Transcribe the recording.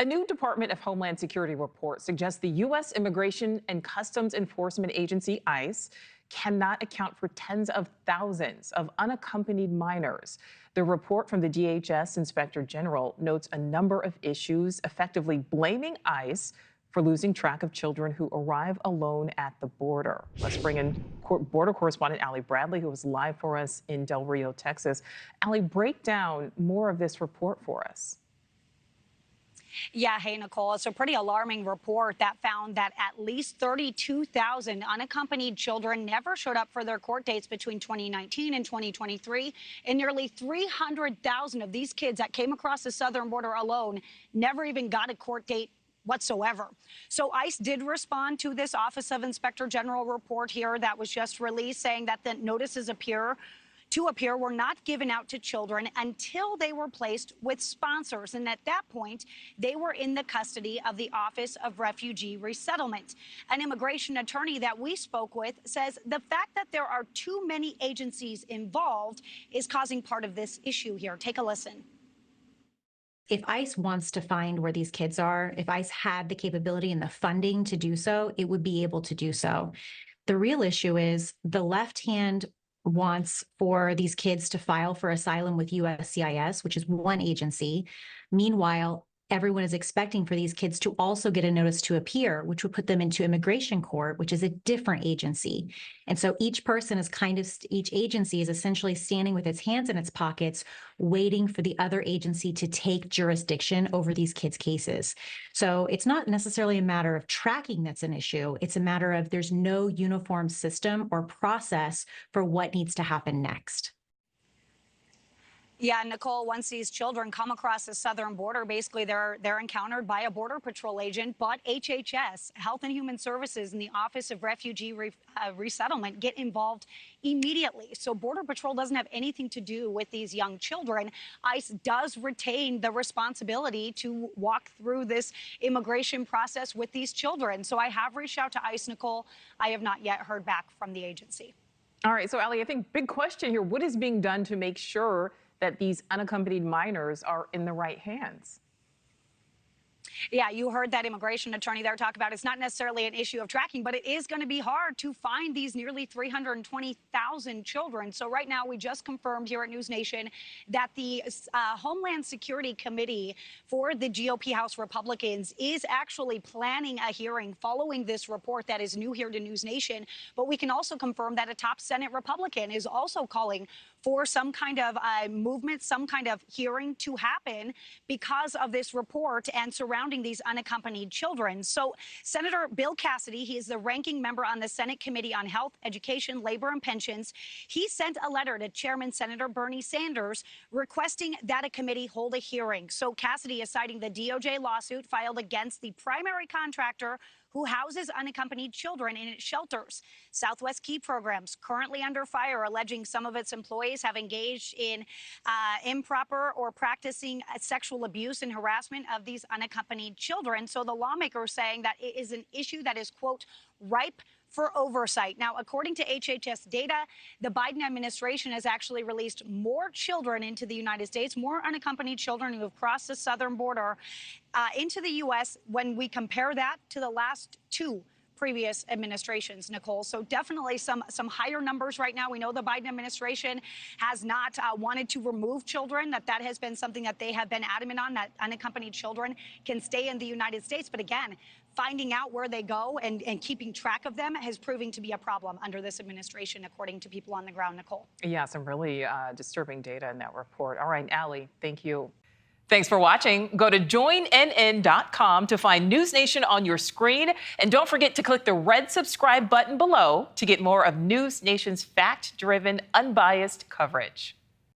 A new Department of Homeland Security report suggests the U.S. Immigration and Customs Enforcement Agency, ICE, cannot account for tens of thousands of unaccompanied minors. The report from the DHS Inspector General notes a number of issues, effectively blaming ICE for losing track of children who arrive alone at the border. Let's bring in border correspondent Allie Bradley, who is live for us in Del Rio, Texas. Allie, break down more of this report for us. Yeah, hey, Nicole, it's a pretty alarming report that found that at least 32,000 unaccompanied children never showed up for their court dates between 2019 and 2023. And nearly 300,000 of these kids that came across the southern border alone never even got a court date whatsoever. So ICE did respond to this Office of Inspector General report here that was just released, saying that the notices were not given out to children until they were placed with sponsors. And at that point, they were in the custody of the Office of Refugee Resettlement. An immigration attorney that we spoke with says the fact that there are too many agencies involved is causing part of this issue here. Take a listen. If ICE wants to find where these kids are, if ICE had the capability and the funding to do so, it would be able to do so. The real issue is the left hand wants for these kids to file for asylum with USCIS, which is one agency. Meanwhile, everyone is expecting for these kids to also get a notice to appear, which would put them into immigration court, which is a different agency. And so each agency is essentially standing with its hands in its pockets, waiting for the other agency to take jurisdiction over these kids' cases. So it's not necessarily a matter of tracking that's an issue. It's a matter of there's no uniform system or process for what needs to happen next. Yeah, Nicole, once these children come across the southern border, basically they're encountered by a Border Patrol agent, but HHS, Health and Human Services, and the Office of Refugee Resettlement get involved immediately. So Border Patrol doesn't have anything to do with these young children. ICE does retain the responsibility to walk through this immigration process with these children. So I have reached out to ICE, Nicole. I have not yet heard back from the agency. All right, so Allie, I think big question here, what is being done to make sure that these unaccompanied minors are in the right hands? Yeah, you heard that immigration attorney there talk about it's not necessarily an issue of tracking, but it is going to be hard to find these nearly 320,000 children. So right now, we just confirmed here at News Nation that the Homeland Security Committee for the GOP House Republicans is actually planning a hearing following this report that is new here to News Nation. But we can also confirm that a top Senate Republican is also calling for some kind of movement, some kind of hearing to happen because of this report and surrounding these unaccompanied children. So Senator Bill Cassidy, he is the ranking member on the Senate Committee on Health, Education, Labor, and Pensions. He sent a letter to Chairman Senator Bernie Sanders requesting that a committee hold a hearing. So Cassidy is citing the DOJ lawsuit filed against the primary contractor who houses unaccompanied children in its shelters. Southwest Key Programs currently under fire, alleging some of its employees have engaged in improper or practicing sexual abuse and harassment of these unaccompanied children. So the lawmakers saying that it is an issue that is, quote, ripe for oversight. Now, according to HHS data, the Biden administration has actually released more children into the United States, more unaccompanied children who have crossed the southern border into the U.S. when we compare that to the last two previous administrations, Nicole. So definitely some higher numbers right now. We know the Biden administration has not wanted to remove children, that has been something that they have been adamant on, that unaccompanied children can stay in the United States. But again, finding out where they go and keeping track of them has proving to be a problem under this administration, according to people on the ground, Nicole. Yeah, some really disturbing data in that report. All right, Allie, thank you. Thanks for watching. Go to joinnn.com to find News Nation on your screen. And don't forget to click the red subscribe button below to get more of News Nation's fact-driven, unbiased coverage.